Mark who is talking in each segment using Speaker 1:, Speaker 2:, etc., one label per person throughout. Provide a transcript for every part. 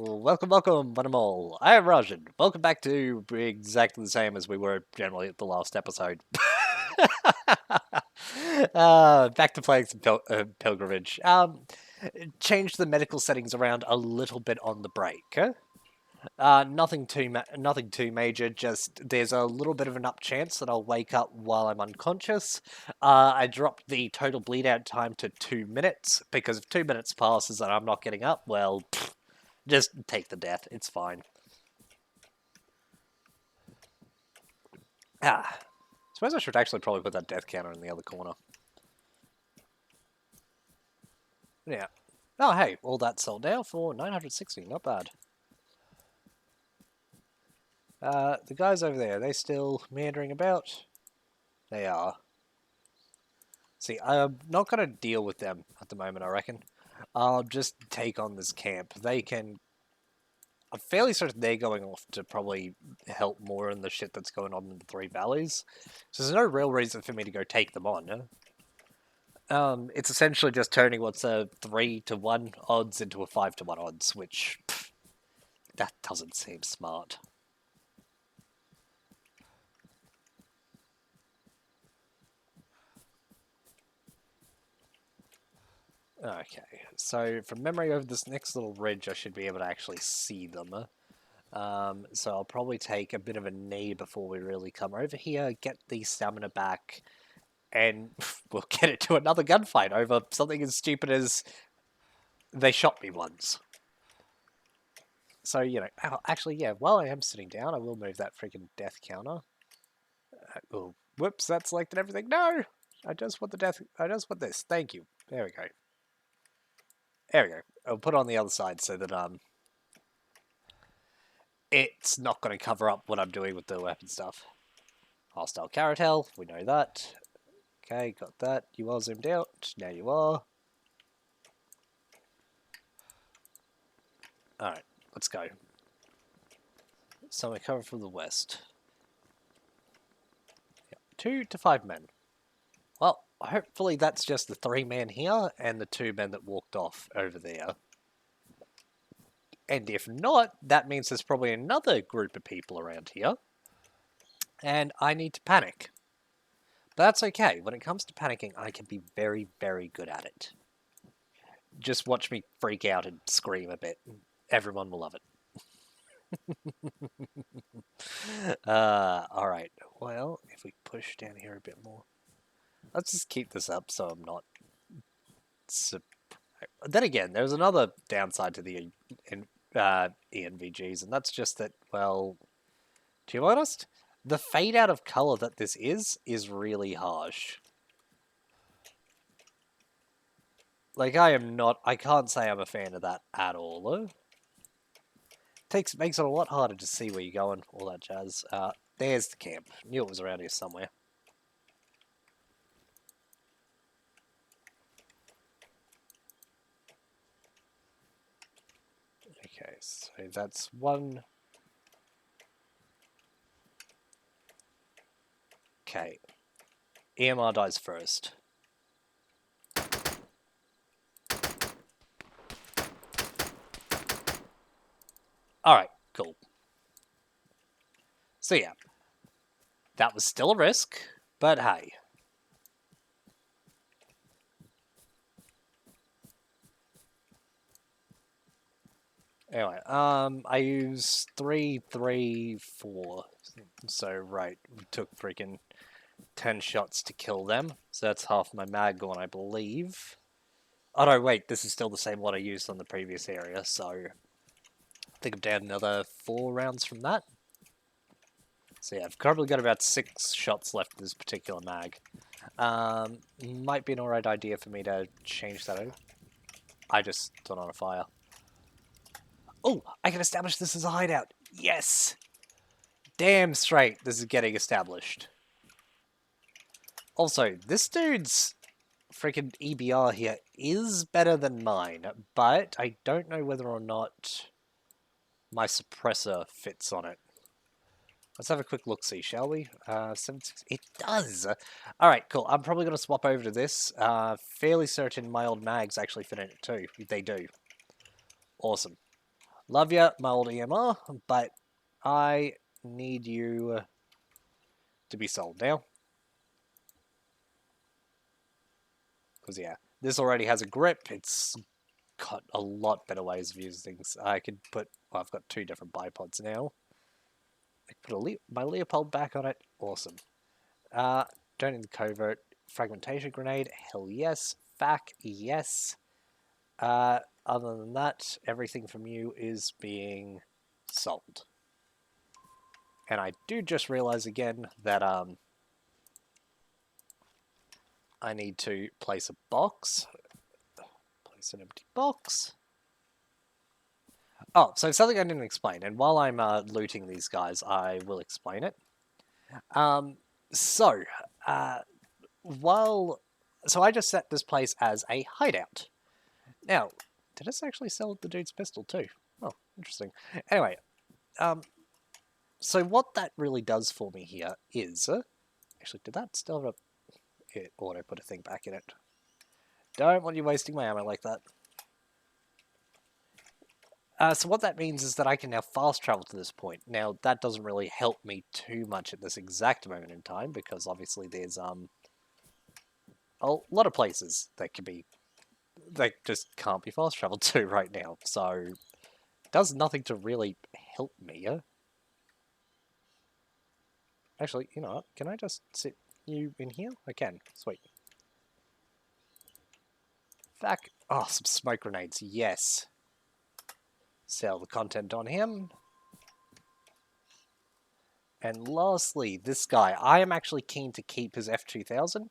Speaker 1: Welcome, welcome, one and all. I am Rajan. Welcome back to exactly the same as we were generally at the last episode. Back to playing some pilgrimage. Changed the medical settings around a little bit on the break. Nothing too major. Just there's a little bit of an up chance that I'll wake up while I'm unconscious. I dropped the total bleed out time to 2 minutes because if 2 minutes passes and I'm not getting up, well. Just take the death. It's fine. Suppose I should actually probably put that death counter in the other corner. Yeah. Oh, hey, all that sold now for 960. Not bad. The guys over there, they still meandering about? They are. See, I'm not going to deal with them at the moment, I reckon. I'll just take on this camp. They can... I'm fairly certain they're going off to probably help more in the shit that's going on in the Three Valleys. So there's no real reason for me to go take them on. It's essentially just turning what's a 3-to-1 odds into a 5-to-1 odds, which... that doesn't seem smart. Okay, so from memory over this next little ridge, I should be able to actually see them. So I'll probably take a bit of a knee before we really come over here, get the stamina back, and we'll get into another gunfight over something as stupid as they shot me once. So, you know, actually, yeah, while I am sitting down, I will move that freaking death counter. Oh, whoops, that selected everything. No! I just want the death, I just want this. Thank you. There we go. There we go. I'll put it on the other side so that, it's not going to cover up what I'm doing with the weapon stuff. Hostile Caratel, we know that. Okay, got that. You are zoomed out. Now you are. Alright, let's go. So we cover from the west. Yep. 2 to 5 men. Well, hopefully that's just the 3 men here and the 2 men that walked off over there. And if not, that means there's probably another group of people around here. And I need to panic. But that's okay. When it comes to panicking, I can be very, very good at it. Just watch me freak out and scream a bit. Everyone will love it. Alright. Well, if we push down here a bit more. Let's just keep this up so I'm not... Then again, there's another downside to the ENVGs, and that's just that, well... To be honest, the fade out of color that this is really harsh. Like, I can't say I'm a fan of that at all, though. Makes it a lot harder to see where you're going, all that jazz. There's the camp. Knew it was around here somewhere. Okay, so that's one. Okay. EMR dies first. Alright, cool. So yeah. That was still a risk, but hey. Anyway, I use 3, 3, 4. So, right, we took freaking 10 shots to kill them. So that's half my mag gone, I believe. Oh no, wait, this is still the same one I used on the previous area, so... I think I'm down another 4 rounds from that. So yeah, I've probably got about 6 shots left in this particular mag. Might be an alright idea for me to change that over. I just got on a fire. Oh, I can establish this as a hideout. Yes! Damn straight, this is getting established. Also, this dude's freaking EBR here is better than mine, but I don't know whether or not my suppressor fits on it. Let's have a quick look-see, shall we? 76. It does! Alright, cool. I'm probably going to swap over to this. Fairly certain my old mags actually fit in it too. They do. Awesome. Love ya, my old EMR, but I need you to be sold now. Because, yeah, this already has a grip. It's got a lot better ways of using things. I could put... Well, I've got 2 different bipods now. I could put my Leopold back on it. Awesome. Don't need the covert. Fragmentation grenade. Hell yes. Fac, yes. Other than that, everything from you is being sold. And I do just realize again that I need to place a box. Place an empty box. Oh, so something I didn't explain, and while I'm looting these guys, I will explain it. So, so I just set this place as a hideout. Now, did this actually sell the dude's pistol too? Oh, interesting. Anyway, so what that really does for me here is... actually, did that still have a... It auto put a thing back in it. Don't want you wasting my ammo like that. So what that means is that I can now fast travel to this point. Now, that doesn't really help me too much at this exact moment in time, because obviously there's a lot of places that can be... that just can't be fast traveled to right now, so... it does nothing to really help me. Actually, you know what? Can I just sit you in here? I can. Sweet. Fuck. Oh, some smoke grenades. Yes. Sell the content on him. And lastly, this guy. I am actually keen to keep his F2000.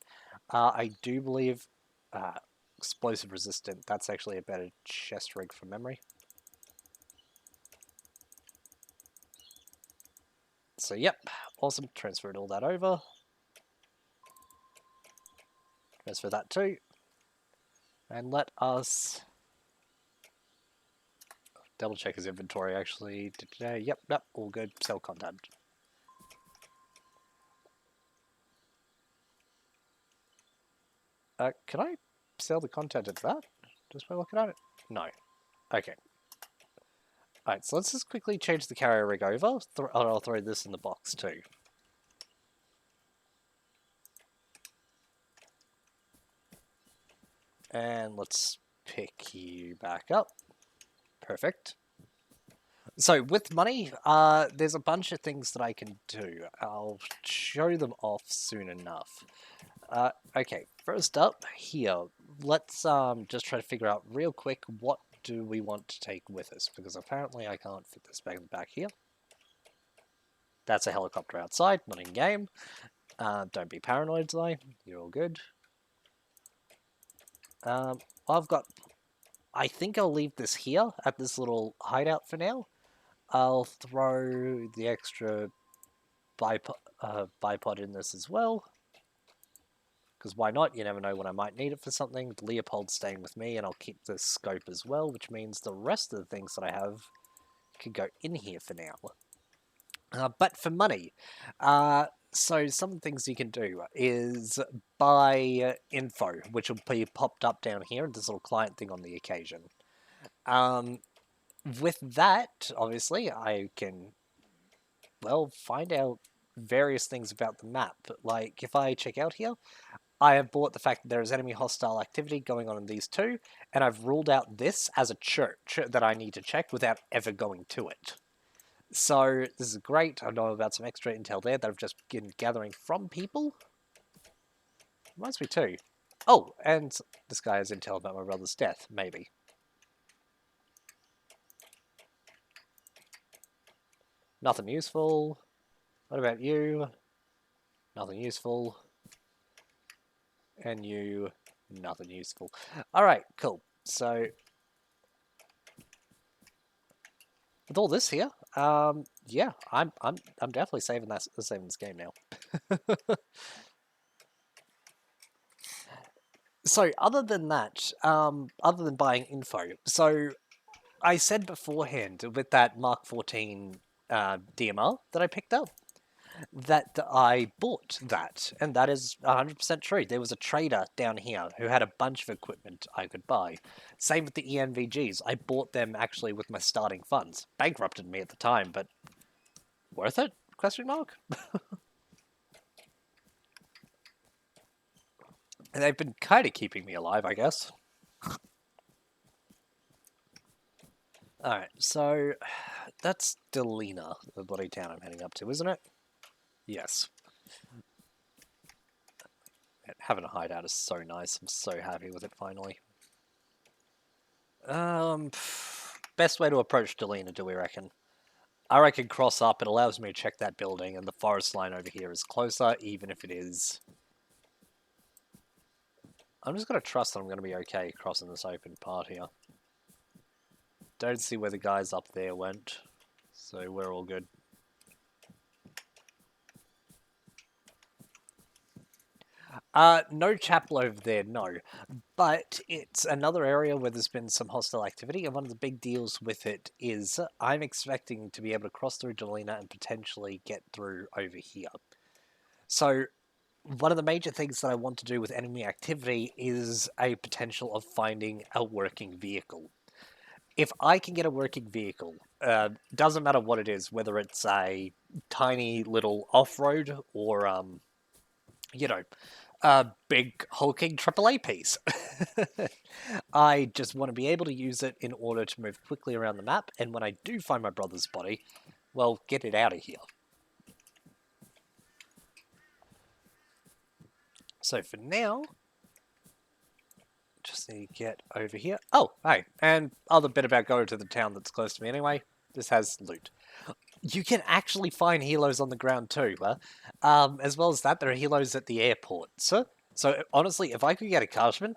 Speaker 1: I do believe explosive resistant. That's actually a better chest rig from memory. So yep, awesome. Transferred all that over. Transfer that too. And let us double check his inventory actually. Yep, all good. Sell content. Can I sell the content of that? Just by looking at it? No. Okay. Alright, so let's just quickly change the carrier rig over. I'll throw this in the box too. And let's pick you back up. Perfect. So with money, there's a bunch of things that I can do. I'll show them off soon enough. Okay, first up here, let's just try to figure out real quick what do we want to take with us, because apparently I can't fit this bag in the back here. That's a helicopter outside, not in game. Don't be paranoid, though. You're all good. I've got... I think I'll leave this here at this little hideout for now. I'll throw the extra bipod in this as well. Because why not? You never know when I might need it for something. The Leopold's staying with me, and I'll keep the scope as well, which means the rest of the things that I have can go in here for now. But for money, so some things you can do is buy info, which will be popped up down here, this little client thing on the occasion. With that, obviously, I can, well, find out various things about the map. Like, if I check out here, I have bought the fact that there is enemy hostile activity going on in these two, and I've ruled out this as a church that I need to check without ever going to it. So, this is great. I know about some extra intel there that I've just been gathering from people. Reminds me too. Oh, and this guy has intel about my brother's death, maybe. Nothing useful. What about you? Nothing useful. And you, nothing useful. Alright, cool. So, with all this here, yeah, I'm definitely saving this game now. So, other than that, other than buying info, so I said beforehand with that Mark 14 DMR that I picked up, that I bought that, and that is 100% true. There was a trader down here who had a bunch of equipment I could buy. Same with the ENVGs. I bought them actually with my starting funds. Bankrupted me at the time, but worth it? Question mark. And they've been kind of keeping me alive, I guess. Alright, so that's Delina, the bloody town I'm heading up to, isn't it? Yes. Having a hideout is so nice. I'm so happy with it finally. Best way to approach Delina, do we reckon? I reckon cross up. It allows me to check that building, and the forest line over here is closer, even if it is. I'm just gonna trust that I'm gonna be okay crossing this open part here. Don't see where the guys up there went, so we're all good. No chapel over there, no. But it's another area where there's been some hostile activity, and one of the big deals with it is I'm expecting to be able to cross through Delina and potentially get through over here. So, one of the major things that I want to do with enemy activity is a potential of finding a working vehicle. If I can get a working vehicle, doesn't matter what it is, whether it's a tiny little off-road or, you know, a big hulking AAA piece. I just want to be able to use it in order to move quickly around the map, and when I do find my brother's body, well, get it out of here. So for now, just need to get over here. Oh, hey, and other bit about going to the town that's close to me anyway, this has loot. You can actually find helos on the ground too, as well as that, there are helos at the airport. So honestly, if I could get a Cashman,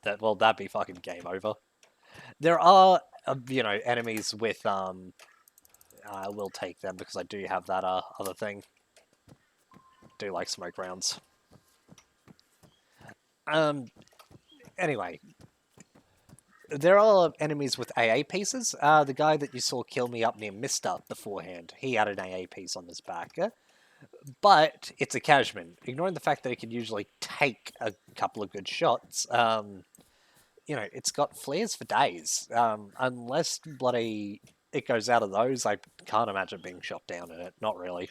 Speaker 1: that'd be fucking game over. There are, enemies with, I will take them because I do have that, other thing. Do like smoke rounds. Anyway. There are enemies with AA pieces. The guy that you saw kill me up near Msta beforehand, he had an AA piece on his back. But it's a Cashman. Ignoring the fact that it can usually take a couple of good shots, it's got flares for days. Unless bloody it goes out of those, I can't imagine being shot down in it. Not really.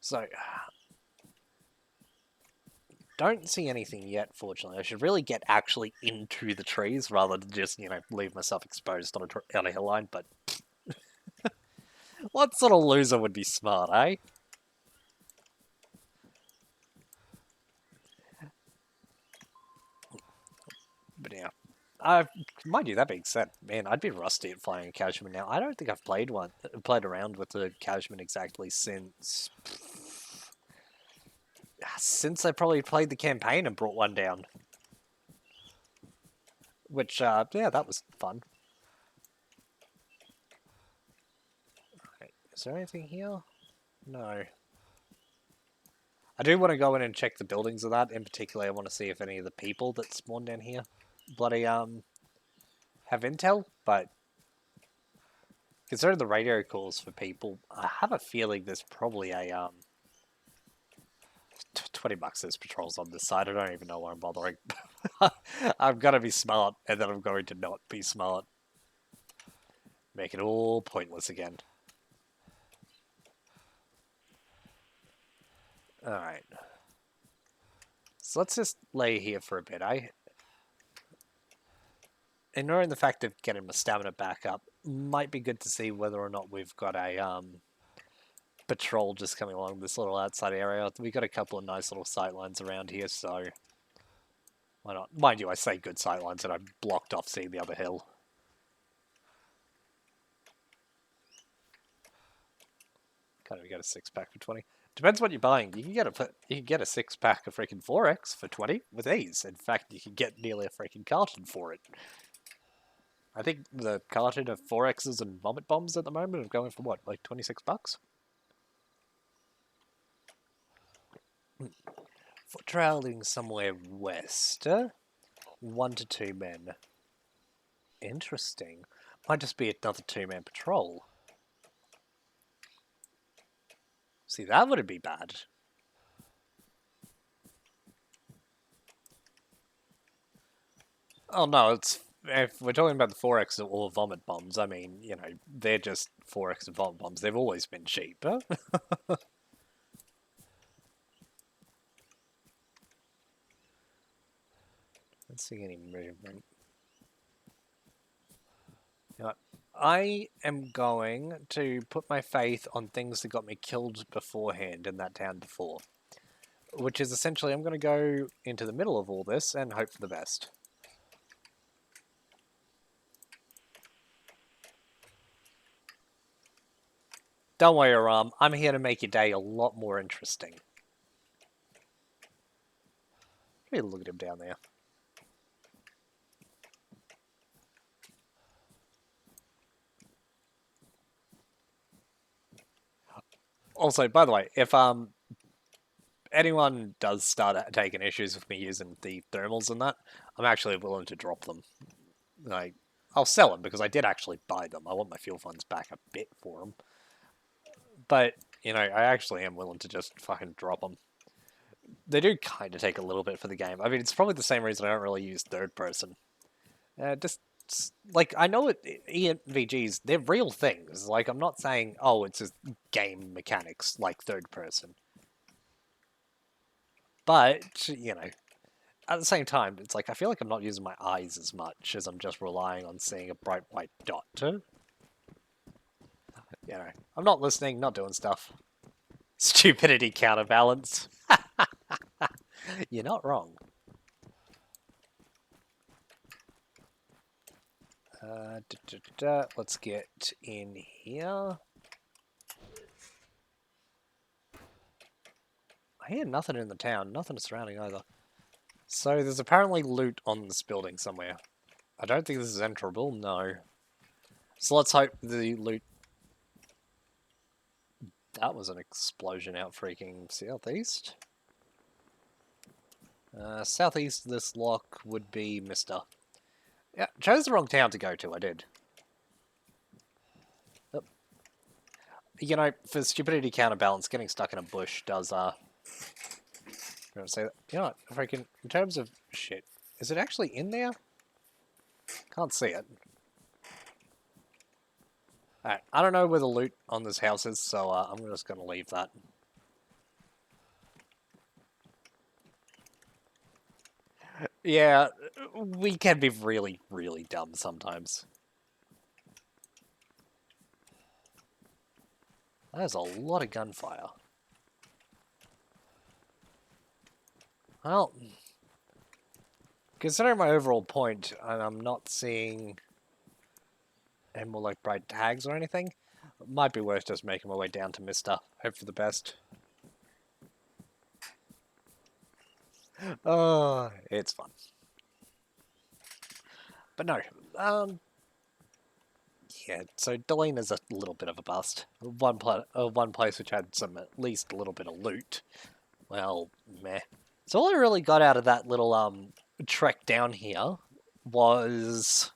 Speaker 1: So, don't see anything yet, fortunately. I should really get actually into the trees rather than just, leave myself exposed on a hill line, but what sort of loser would be smart, eh? But yeah. Mind you, that being said, man, I'd be rusty at flying a Cashman now. I don't think I've played around with the Cashman exactly since I probably played the campaign and brought one down. Which, yeah, that was fun. Okay, is there anything here? No. I do want to go in and check the buildings of that. In particular, I want to see if any of the people that spawn down here bloody, have intel, but considering the radio calls for people, I have a feeling there's probably a, 20 bucks there's patrols on this side. I don't even know why I'm bothering. I'm gonna be smart, and then I'm going to not be smart. Make it all pointless again. Alright. So let's just lay here for a bit, eh? Ignoring the fact of getting my stamina back up, might be good to see whether or not we've got a, patrol just coming along this little outside area. We got a couple of nice little sightlines around here, so why not? Mind you, I say good sightlines and I'm blocked off seeing the other hill. Can't even get a 6-pack for 20. Depends what you're buying. You can get a 6-pack of freaking 4X for 20 with ease. In fact, you can get nearly a freaking carton for it. I think the carton of 4Xs and vomit bombs at the moment are going for what, like 26 bucks? For traveling somewhere west, 1 to 2 men. Interesting. Might just be another two-man patrol. See, that would be bad. Oh no, it's if we're talking about the 4x or vomit bombs, I mean, you know, they're just 4x and vomit bombs. They've always been cheap. Huh? Let's see any movement. You know what? I am going to put my faith on things that got me killed beforehand in that town before. Which is essentially, I'm going to go into the middle of all this and hope for the best. Don't worry, I'm here to make your day a lot more interesting. Hey, look at him down there. Also, by the way, if anyone does start taking issues with me using the thermals and that, I'm actually willing to drop them. Like, I'll sell them because I did actually buy them. I want my fuel funds back a bit for them. But, you know, I actually am willing to just fucking drop them. They do kind of take a little bit for the game. I mean, it's probably the same reason I don't really use third person. Just like I know it ENVGs, they're real things. Like I'm not saying, oh, it's just game mechanics like third person. But, you know, at the same time, it's like I feel like I'm not using my eyes as much as I'm just relying on seeing a bright white dot. You know, I'm not listening, not doing stuff. Stupidity counterbalance. You're not wrong. Let's get in here. I hear nothing in the town, nothing surrounding either. So there's apparently loot on this building somewhere. I don't think this is enterable, no. So let's hope the loot... That was an explosion out freaking southeast. Southeast of this lock would be Msta. Yeah, chose the wrong town to go to, I did. Yep. You know, for stupidity counterbalance, getting stuck in a bush does, I'm gonna say that. You know what, freaking, in terms of shit, is it actually in there? Can't see it. Alright, I don't know where the loot on this house is, so I'm just gonna leave that. Yeah, we can be really, really dumb sometimes. There's a lot of gunfire. Well, considering my overall point, and I'm not seeing any more like bright tags or anything, it might be worth just making my way down to Msta. Hope for the best. Oh, it's fun. But no, yeah, so Delena's a little bit of a bust. One place which had some, at least a little bit of loot. Well, meh. So all I really got out of that little trek down here was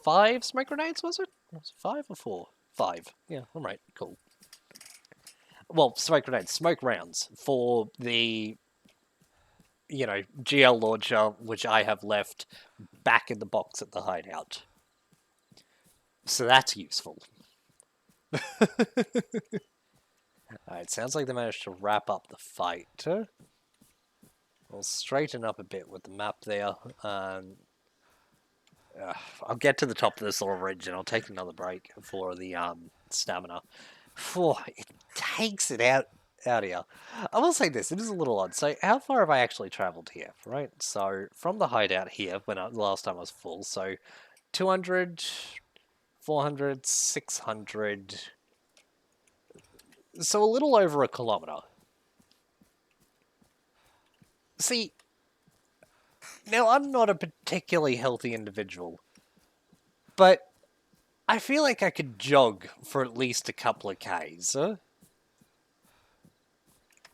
Speaker 1: 5 smoke grenades, was it? Was it 5 or 4? 5. Yeah, I'm right, cool. Well, smoke grenades, smoke rounds for the, you know, GL launcher, which I have left back in the box at the hideout. So that's useful. Alright, sounds like they managed to wrap up the fight. We'll straighten up a bit with the map there. I'll get to the top of this little ridge and I'll take another break for the stamina. It takes it out here. I will say this, it is a little odd. So how far have I actually travelled here, right? So from the hideout here, when last time I was full, so 200, 400, 600... So a little over a kilometre. See, now I'm not a particularly healthy individual, but I feel like I could jog for at least a couple of Ks.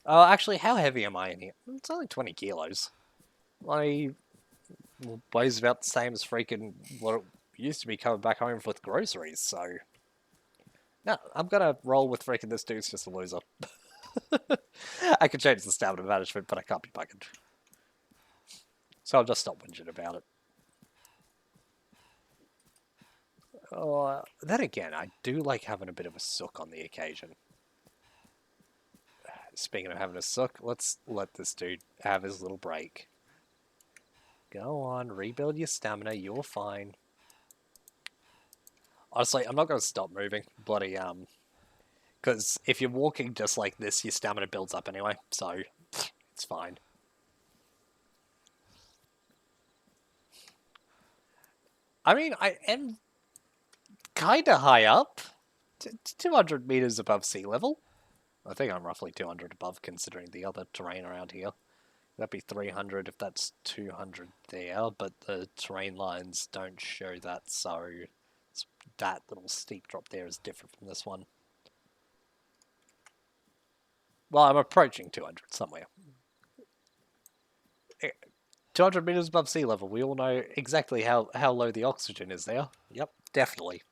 Speaker 1: Actually, how heavy am I in here? It's only 20 kilos. I weighs about the same as freaking used to be coming back home with groceries, so... No, I'm gonna roll with freaking this dude's just a loser. I can change the stamina management, but I can't be bugged. So I'll just stop whinging about it. Then again, I do like having a bit of a sook on the occasion. Speaking of having a sook, let's let this dude have his little break. Go on, rebuild your stamina, you're fine. Honestly, I'm not going to stop moving. Bloody, because if you're walking just like this, your stamina builds up anyway, so it's fine. I mean, I am kinda high up. 200 meters above sea level. I think I'm roughly 200 above considering the other terrain around here. That'd be 300 if that's 200 there, but the terrain lines don't show that, so that little steep drop there is different from this one. Well, I'm approaching 200 somewhere. 200 meters above sea level. We all know exactly how low the oxygen is there. Yep, definitely.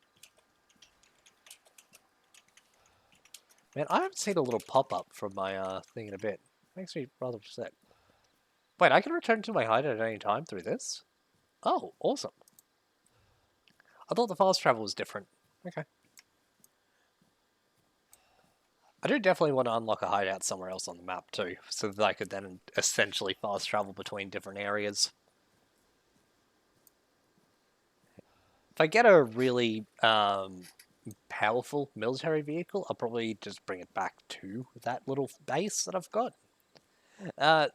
Speaker 1: Man, I haven't seen a little pop-up from my thing in a bit. Makes me rather upset. Wait, I can return to my hide at any time through this? Oh, awesome. I thought the fast travel was different. Okay. I do definitely want to unlock a hideout somewhere else on the map too, so that I could then essentially fast travel between different areas. If I get a really powerful military vehicle, I'll probably just bring it back to that little base that I've got.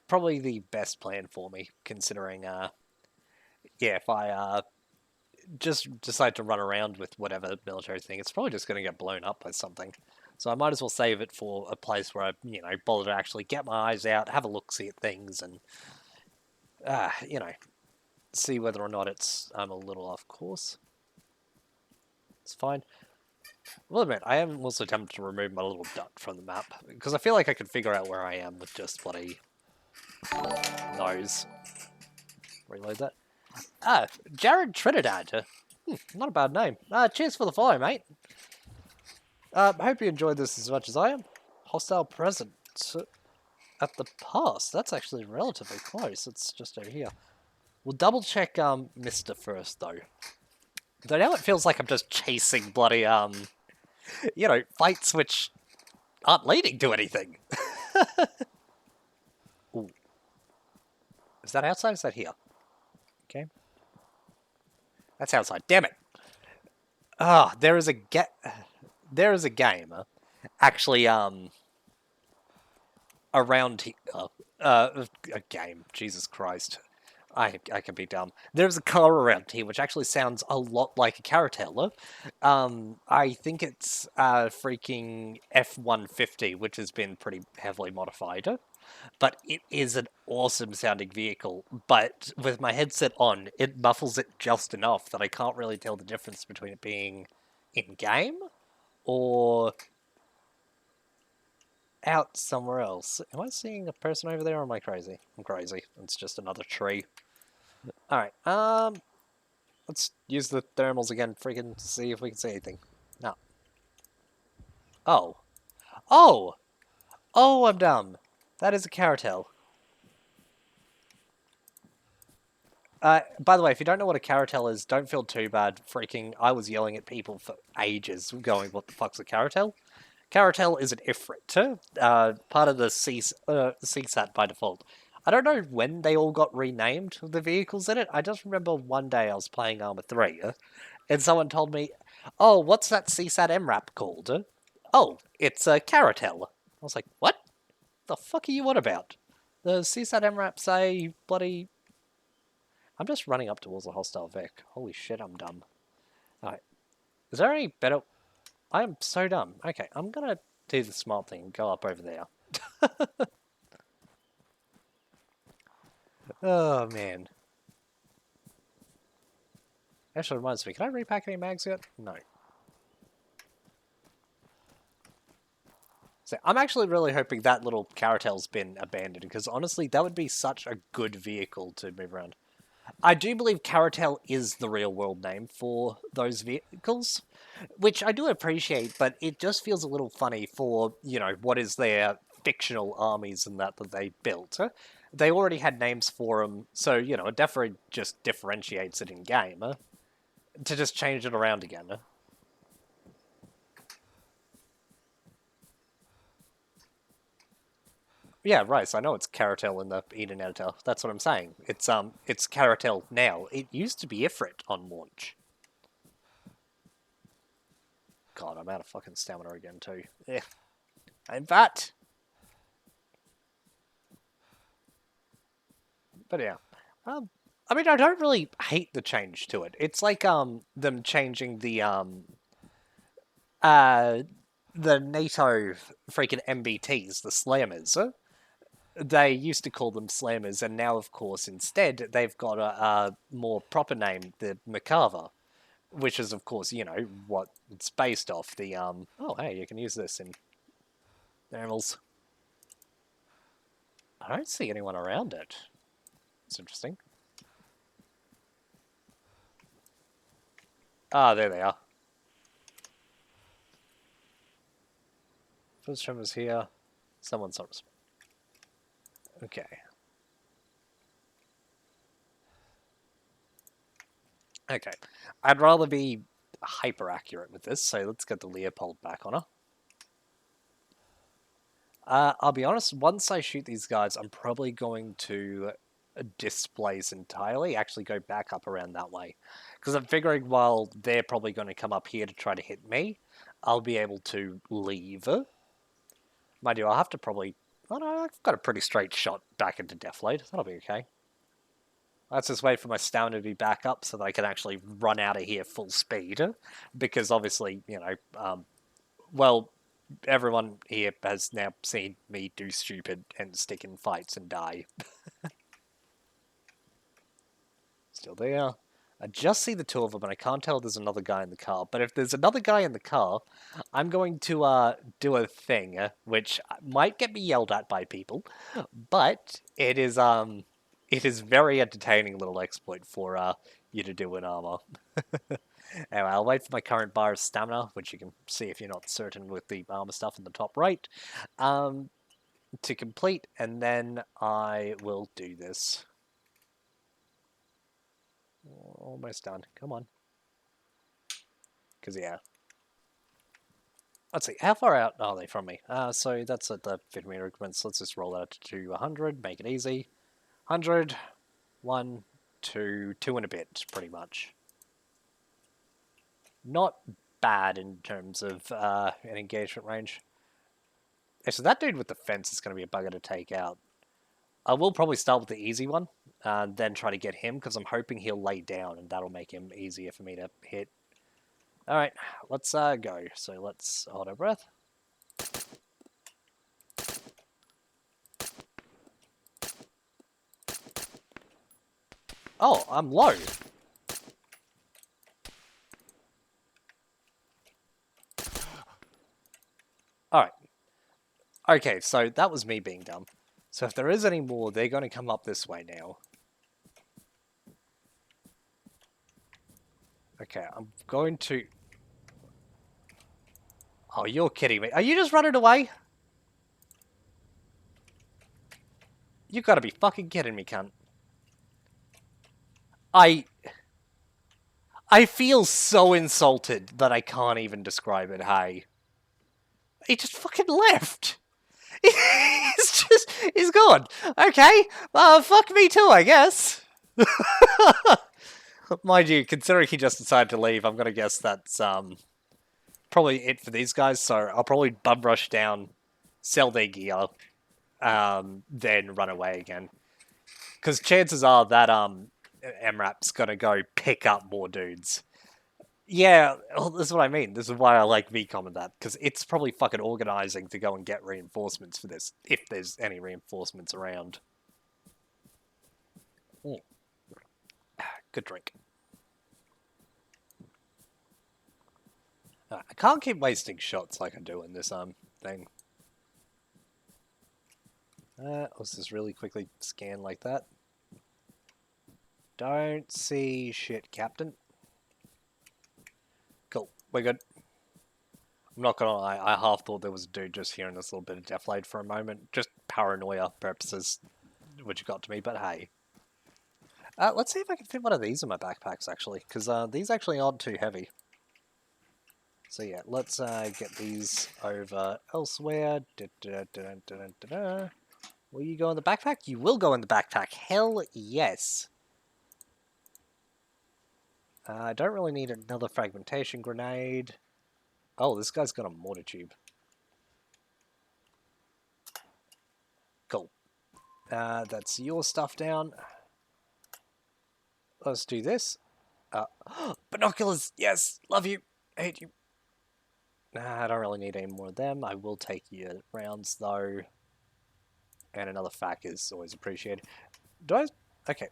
Speaker 1: Probably the best plan for me, considering, yeah, if I just decide to run around with whatever military thing, it's probably just going to get blown up by something. So I might as well save it for a place where I, bother to actually get my eyes out, have a look-see at things, and, see whether or not I'm a little off course. It's fine. Well, admit, I am also tempted to remove my little dot from the map, because I feel like I could figure out where I am with just bloody nose. Reload that. Jared Trinidad. Not a bad name. Cheers for the follow, mate. Hope you enjoyed this as much as I am. Hostile present at the pass. That's actually relatively close. It's just over here. We'll double check Msta first, though. Though now it feels like I'm just chasing bloody, fights which aren't leading to anything. Ooh. Is that outside or is that here? Okay. That's outside. Damn it. Ah, there is a game actually around here. A game. Jesus Christ. I can be dumb. There's a car around here which actually sounds a lot like a Caratella. I think it's freaking F-150, which has been pretty heavily modified. But it is an awesome sounding vehicle. But with my headset on, it muffles it just enough that I can't really tell the difference between it being in-game or out somewhere else. Am I seeing a person over there or am I crazy? I'm crazy. It's just another tree. Alright, let's use the thermals again, freaking to see if we can see anything. No. Oh. Oh! Oh, I'm dumb. That is a Caratel. By the way, if you don't know what a Caratel is, don't feel too bad. Freaking, I was yelling at people for ages, going, what the fuck's a Caratel? Caratel is an Ifrit, part of the CSAT by default. I don't know when they all got renamed, the vehicles in it. I just remember one day I was playing Arma 3, and someone told me, oh, what's that CSAT MRAP called? Oh, it's a Caratel. I was like, what? The fuck are you on about? The CSAT MRAP say bloody... I'm just running up towards a hostile Vic. Holy shit, I'm dumb. Alright. Is there any better... I am so dumb. Okay, I'm gonna do the smart thing and go up over there. Oh, man. Actually reminds me, can I repack any mags yet? No. So I'm actually really hoping that little Caratel's been abandoned, because honestly, that would be such a good vehicle to move around. I do believe Caratel is the real world name for those vehicles, which I do appreciate, but it just feels a little funny for, what is their fictional armies and that they built. They already had names for them, so, it definitely just differentiates it in game. To just change it around again. Yeah, right. So I know it's Caratel in the Eden editor. That's what I'm saying. It's Caratel now. It used to be Ifrit on launch. God, I'm out of fucking stamina again too. Yeah, I'm fat. But yeah, um, I mean, I don't really hate the change to it. It's like them changing uh the NATO freaking MBTs, the Slammers. They used to call them Slammers, and now, of course, instead they've got a more proper name, the Macabre, which is, of course, what it's based off. The Oh, hey, you can use this in animals. I don't see anyone around it. It's interesting. Ah, there they are. First is here. Someone's not responding. Okay. Okay. I'd rather be hyper accurate with this, so let's get the Leopold back on her. I'll be honest, once I shoot these guys, I'm probably going to displace entirely, actually go back up around that way. Because I'm figuring while they're probably going to come up here to try to hit me, I'll be able to leave. Mind you, I'll have to probably... Oh no, I've got a pretty straight shot back into Deflate. That'll be okay. Let's just wait for my stamina to be back up so that I can actually run out of here full speed. Because obviously, well, everyone here has now seen me do stupid and stick in fights and die. Still there. I just see the two of them, and I can't tell if there's another guy in the car. But if there's another guy in the car, I'm going to do a thing, which might get me yelled at by people, but it is very entertaining little exploit for you to do in Arma. Anyway, I'll wait for my current bar of stamina, which you can see if you're not certain with the armor stuff in the top right, to complete, and then I will do this. Almost done. Come on. Because, yeah. Let's see. How far out are they from me? So that's at the 50 meter increments. Let's just roll that to 100. Make it easy. 100. 1, 2, 2 and a bit, pretty much. Not bad in terms of an engagement range. So that dude with the fence is going to be a bugger to take out. I will probably start with the easy one, then try to get him, because I'm hoping he'll lay down, and that'll make him easier for me to hit. Alright, let's go. So let's hold our breath. Oh, I'm low. Alright. Okay, so that was me being dumb. So if there is any more, they're going to come up this way now. Okay, I'm going to... Oh, you're kidding me. Are you just running away? You gotta be fucking kidding me, cunt. I feel so insulted that I can't even describe it, hey. He just fucking left. He's gone. Okay, fuck me too, I guess. Mind you, considering he just decided to leave, I'm gonna guess that's, probably it for these guys, so I'll probably bum rush down, sell their gear, then run away again. Because chances are that, MRAP's gonna go pick up more dudes. Yeah, well, this is what I mean. This is why I like VCOM and that, because it's probably fucking organizing to go and get reinforcements for this, if there's any reinforcements around. Mm. Good drink. I can't keep wasting shots like I do in this thing. Let's just really quickly scan like that. Don't see shit, Captain. Cool. We're good. I'm not gonna lie, I half thought there was a dude just hearing this little bit of deflate for a moment. Just paranoia purposes, which got to me, but hey. Let's see if I can fit one of these in my backpacks, actually, because these actually aren't too heavy. So yeah, let's get these over elsewhere. Will you go in the backpack? You will go in the backpack. Hell yes. I don't really need another fragmentation grenade. Oh, this guy's got a mortar tube. Cool. That's your stuff down. Let's do this. Binoculars! Yes! Love you! Hate you. Nah, I don't really need any more of them. I will take your rounds, though. And another fac is always appreciated. Do I... Okay.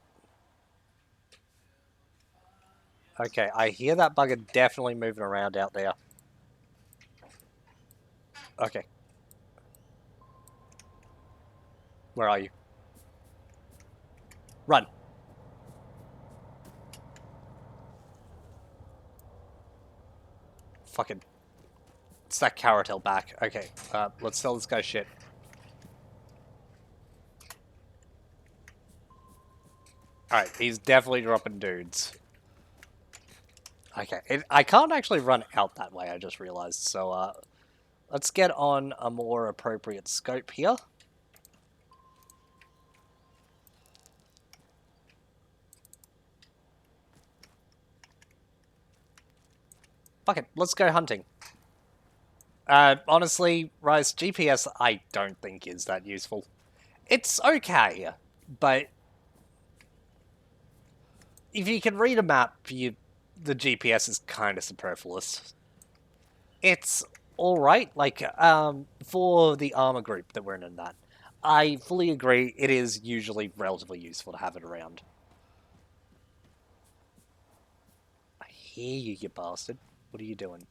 Speaker 1: Okay, I hear that bugger definitely moving around out there. Okay. Where are you? Run! Fucking... It's that Caratel back. Okay, let's sell this guy shit. Alright, he's definitely dropping dudes. Okay, I can't actually run out that way, I just realized. So, let's get on a more appropriate scope here. Fuck it, let's go hunting. Honestly, Rise, GPS I don't think is that useful. It's okay, but if you can read a map, the GPS is kind of superfluous. It's alright, like, for the Arma group that we're in that. I fully agree, it is usually relatively useful to have it around. I hear you, you bastard. What are you doing?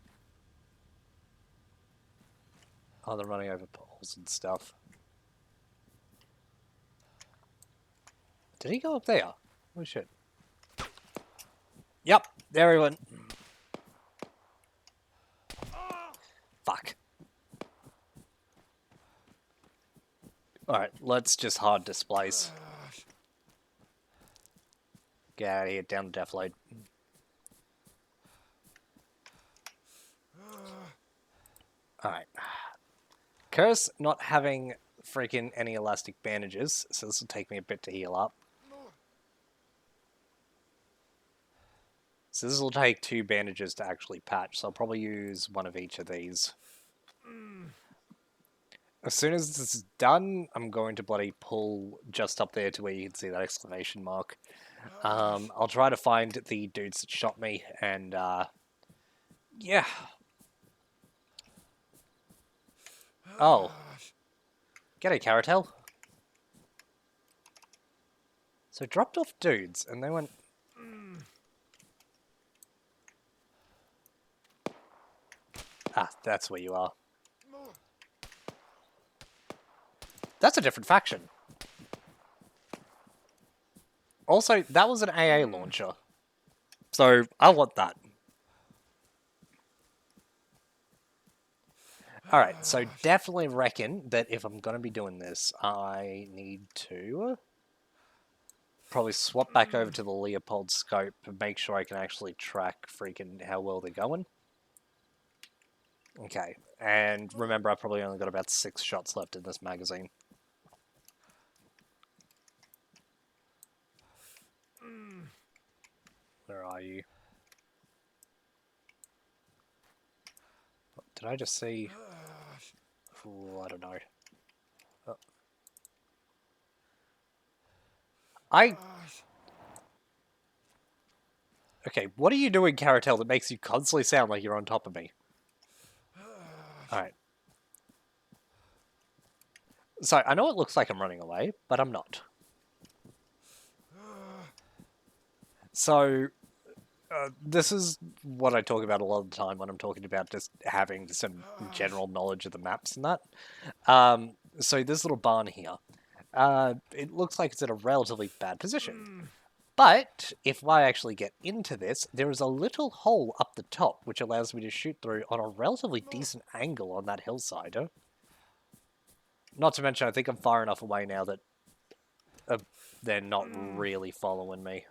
Speaker 1: Oh, they're running over poles and stuff. Did he go up there? Oh shit. Yep, there he went. Fuck. Alright, let's just hard displace. Get out of here, down to deflate. Alright. Curse not having freaking any elastic bandages, so this will take me a bit to heal up. So this will take 2 bandages to actually patch, so I'll probably use one of each of these. As soon as this is done, I'm going to bloody pull just up there to where you can see that exclamation mark. I'll try to find the dudes that shot me, and, yeah. Oh. G'day, Caratel. So dropped off dudes, and they went... Ah, that's where you are. That's a different faction. Also, that was an AA launcher. So, I want that. Alright, so definitely reckon that if I'm going to be doing this, I need to probably swap back over to the Leopold scope and make sure I can actually track freaking how well they're going. Okay, and remember I probably only got about 6 shots left in this magazine. Where are you? Did I just see... Ooh, I don't know. Okay, what are you doing, Caratel, that makes you constantly sound like you're on top of me? Alright. So, I know it looks like I'm running away, but I'm not. So, this is what I talk about a lot of the time when I'm talking about just having some general knowledge of the maps and that. So this little barn here, it looks like it's in a relatively bad position. But if I actually get into this, there is a little hole up the top which allows me to shoot through on a relatively decent angle on that hillside. Not to mention, I think I'm far enough away now that they're not really following me.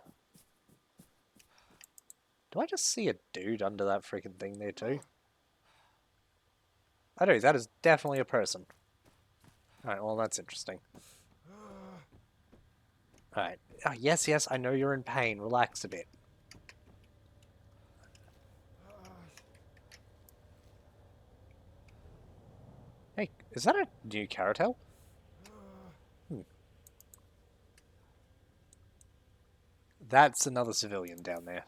Speaker 1: Do I just see a dude under that freaking thing there too? I do, that is definitely a person. Alright, well that's interesting. Alright. Oh, yes, yes, I know you're in pain. Relax a bit. Hey, is that a new carousel? That's another civilian down there.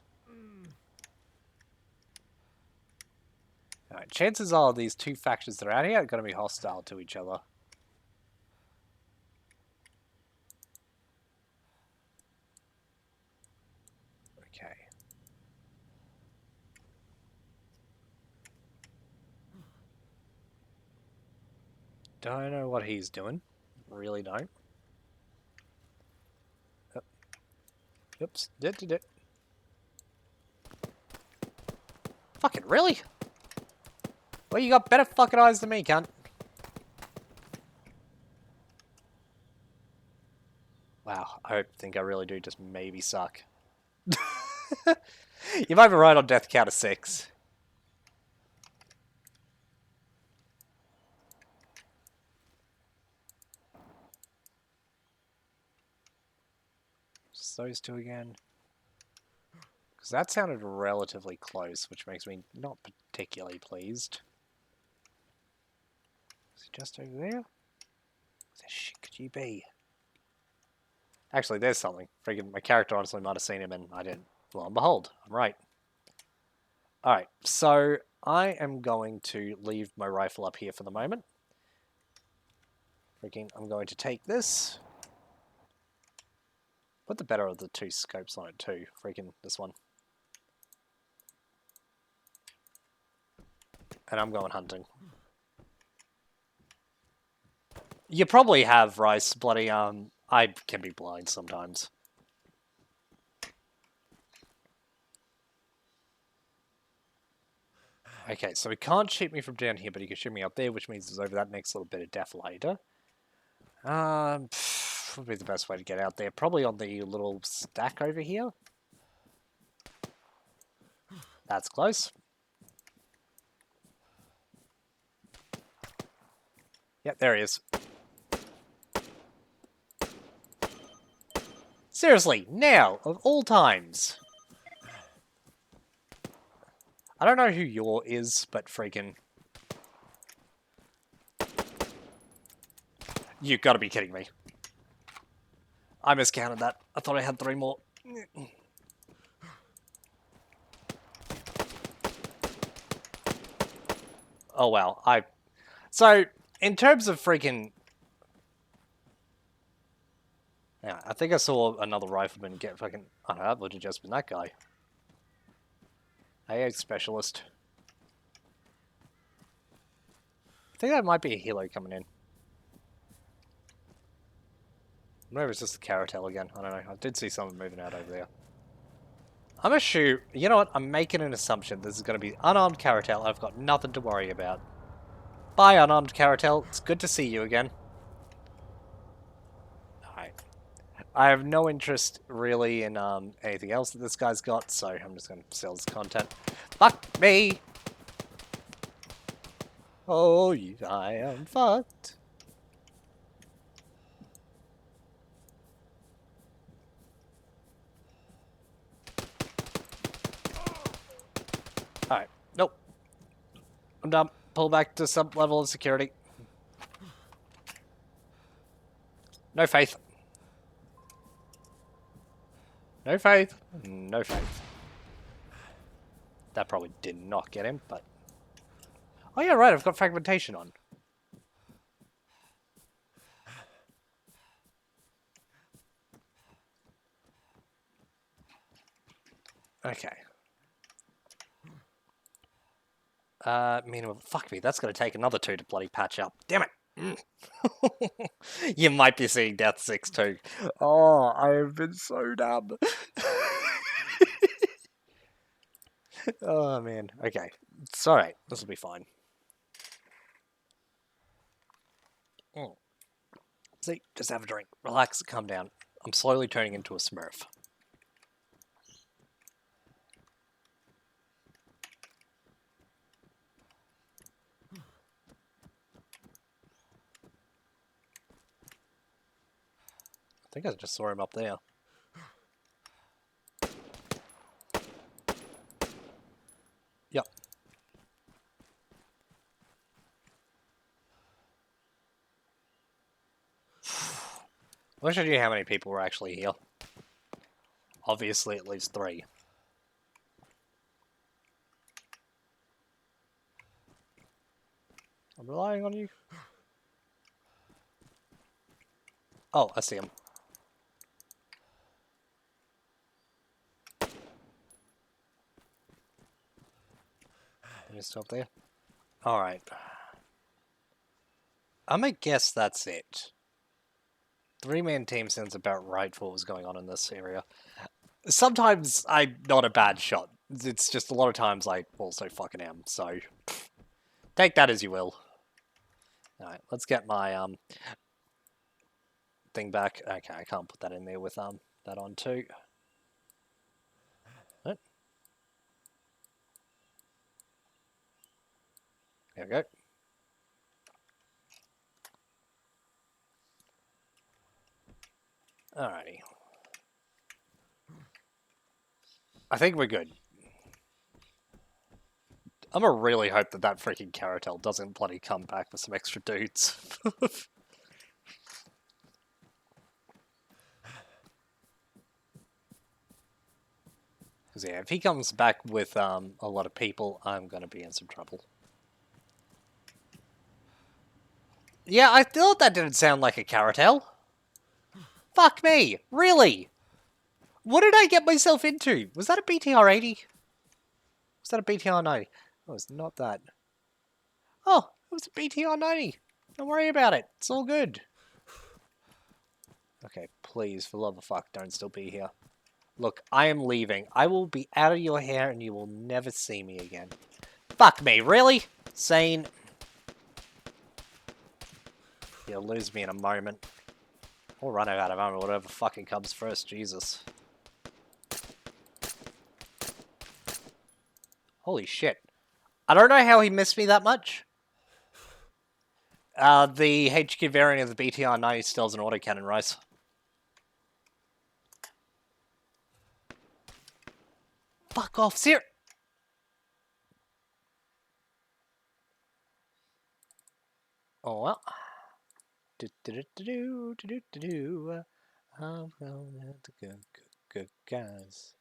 Speaker 1: Alright, chances are these two factions that are out here are going to be hostile to each other. Okay. Don't know what he's doing. Really don't. Oops. Did. Fucking really? Well, you got better fucking eyes than me, cunt. Wow, I think I really do just maybe suck. You might be right on death count of 6. Just those two again. Because that sounded relatively close, which makes me not particularly pleased. Is he just over there? What the shit could you be? Actually, there's something. Friggin' my character honestly might have seen him and I didn't. Lo and behold, I'm right. Alright, so I am going to leave my rifle up here for the moment. Freaking, I'm going to take this. Put the better of the two scopes on it too. Freaking this one. And I'm going hunting. You probably have, Rice. Bloody, I can be blind sometimes. Okay, so he can't shoot me from down here, but he can shoot me up there, which means it's over that next little bit of death later. Would be the best way to get out there. Probably on the little stack over here. That's close. Yep, there he is. Seriously, now, of all times. I don't know who your is, but freaking... You gotta be kidding me. I miscounted that. I thought I had 3 more. Oh, well. So, in terms of freaking... Yeah, I think I saw another rifleman get fucking... Oh no, that would have just been that guy. AA specialist. I think that might be a helo coming in. Maybe it's just the carousel again. I don't know. I did see someone moving out over there. I'm gonna shoot. You know what? I'm making an assumption. This is gonna be unarmed carousel. I've got nothing to worry about. Bye, unarmed carousel. It's good to see you again. Alright. I have no interest really in anything else that this guy's got, so I'm just gonna sell this content. Fuck me! Oh, I am fucked. Alright, nope. I'm done. Pull back to some level of security. No faith. No faith. No faith. That probably did not get him, but... Oh yeah, right, I've got fragmentation on. Okay. Minimum. Fuck me, that's gonna take another 2 to bloody patch up. Damn it! You might be seeing Death 6 too. Oh, I have been so dumb. Oh man. Okay. It's alright. This will be fine. Mm. See, just have a drink. Relax, calm down. I'm slowly turning into a smurf. I think I just saw him up there. Yep. I wish I knew how many people were actually here. Obviously, at least 3. I'm relying on you. Oh, I see him. He's still up there. Alright. I'm gonna guess that's it. 3-man team sounds about right for what was going on in this area. Sometimes I'm not a bad shot. It's just a lot of times I also fucking am, so take that as you will. Alright, let's get my thing back. Okay, I can't put that in there with that on too. What? There we go. Alrighty. I think we're good. I'm gonna really hope that that freaking Caratel doesn't bloody come back with some extra dudes. Because yeah, if he comes back with a lot of people, I'm gonna be in some trouble. Yeah, I thought that didn't sound like a Caratel. Fuck me, really? What did I get myself into? Was that a BTR 80? Was that a BTR 90? Oh, it's not that. Oh, it was a BTR 90. Don't worry about it. It's all good. Okay, please, for love of fuck, don't still be here. Look, I am leaving. I will be out of your hair and you will never see me again. Fuck me, really? Sane. You'll lose me in a moment. Or run out of ammo, whatever fucking comes first, Jesus. Holy shit. I don't know how he missed me that much. The HQ variant of the BTR 90 still has an autocannon, Rice. Fuck off, sir! Oh well. I'm going to good guys.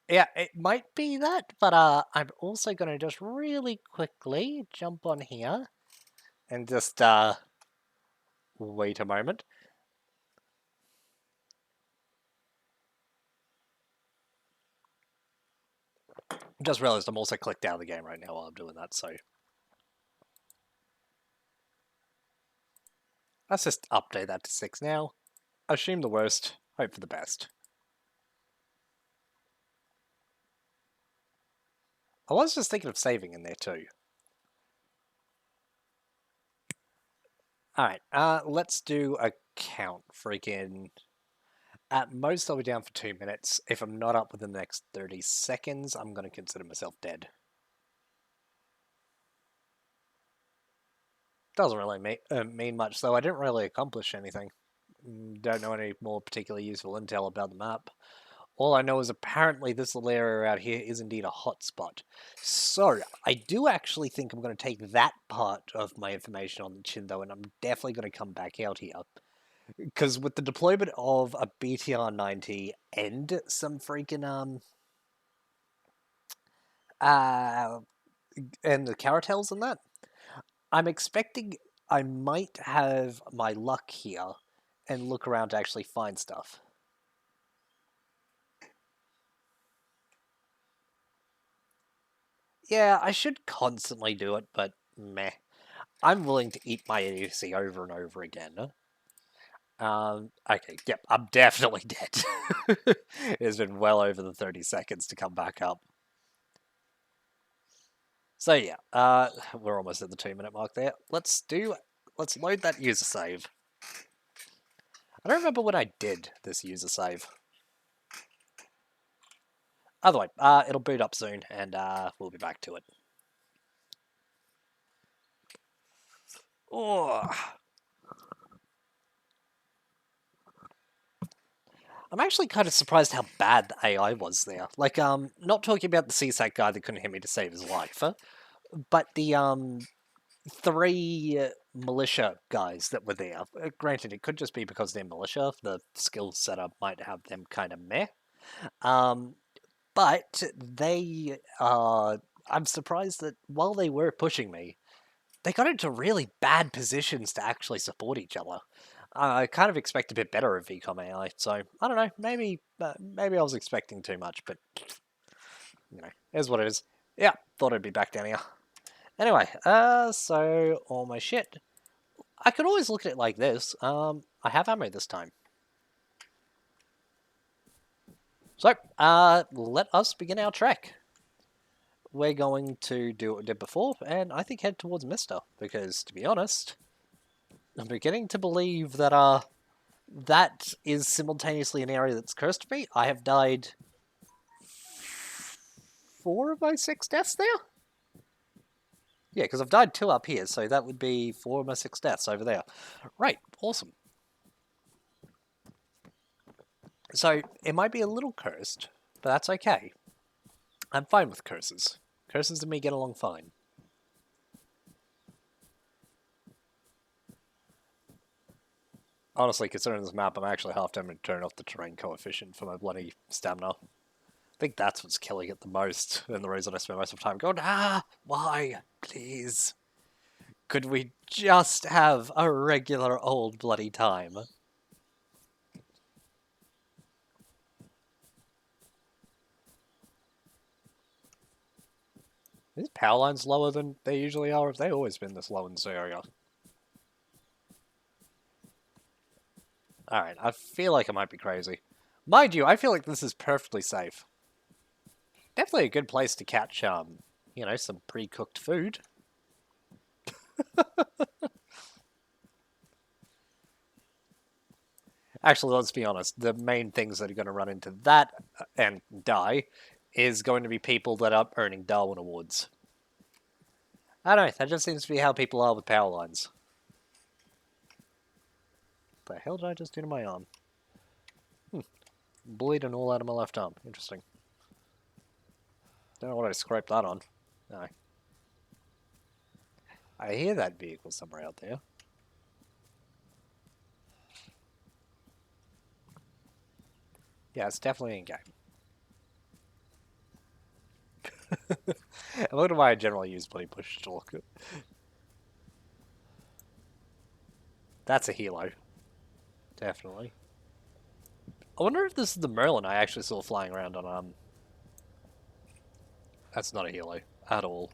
Speaker 1: Yeah, it might be that, but I'm also going to just really quickly jump on here and just wait a moment. Just realized I'm also clicked out of the game right now while I'm doing that, so let's just update that to 6 now. Assume the worst, hope for the best. I was just thinking of saving in there too. Alright, let's do a count. Freaking. At most, I'll be down for 2 minutes. If I'm not up within the next 30 seconds, I'm going to consider myself dead. Doesn't really mean much, though. I didn't really accomplish anything. Don't know any more particularly useful intel about the map. All I know is apparently this little area out here is indeed a hotspot. So, I do actually think I'm going to take that part of my information on the chin, though, and I'm definitely going to come back out here. Because with the deployment of a BTR 90 and some freaking, and the carousels and that, I'm expecting I might have my luck here and look around to actually find stuff. Yeah, I should constantly do it, but meh. I'm willing to eat my idiocy over and over again. Okay, yep, I'm definitely dead. It's been well over the 30 seconds to come back up. So yeah, we're almost at the 2-minute mark there. Let's load that user save. I don't remember when I did this user save. Either way, it'll boot up soon, and we'll be back to it. Oh, I'm actually kind of surprised how bad the AI was there. Like, not talking about the CSAC guy that couldn't hit me to save his life, but the 3 militia guys that were there. Granted, it could just be because they're militia. The skill setup might have them kind of meh. Um, but they, I'm surprised that while they were pushing me, they got into really bad positions to actually support each other. I kind of expect a bit better of VCOM AI, so I don't know. Maybe I was expecting too much, but you know, here's what it is. Yeah, thought I'd be back down here. Anyway, so all my shit. I could always look at it like this. I have ammo this time. So, let us begin our trek. We're going to do what we did before, and I think head towards Msta, because, to be honest, I'm beginning to believe that, that is simultaneously an area that's cursed me. I have died 4 of my 6 deaths there? Yeah, because I've died 2 up here, so that would be 4 of my 6 deaths over there. Right, awesome. So, it might be a little cursed, but that's okay. I'm fine with curses. Curses and me get along fine. Honestly, considering this map, I'm actually half tempted to turn off the terrain coefficient for my bloody stamina. I think that's what's killing it the most, and the reason I spend most of the time going, why? Please. Could we just have a regular old bloody time? These power lines lower than they usually are? Have they always been this low in this area? Alright, I feel like I might be crazy. Mind you, I feel like this is perfectly safe. Definitely a good place to catch, you know, some pre-cooked food. Actually, let's be honest, the main things that are going to run into that and die is going to be people that are earning Darwin Awards. I don't know, that just seems to be how people are with power lines. What the hell did I just do to my arm? Bleeding all out of my left arm. Interesting. Don't know what I scraped that on. No. I hear that vehicle somewhere out there. Yeah, it's definitely in game. I wonder why I generally use bloody push talk. That's a helo. Definitely. I wonder if this is the Merlin I actually saw flying around on, That's not a helo. At all.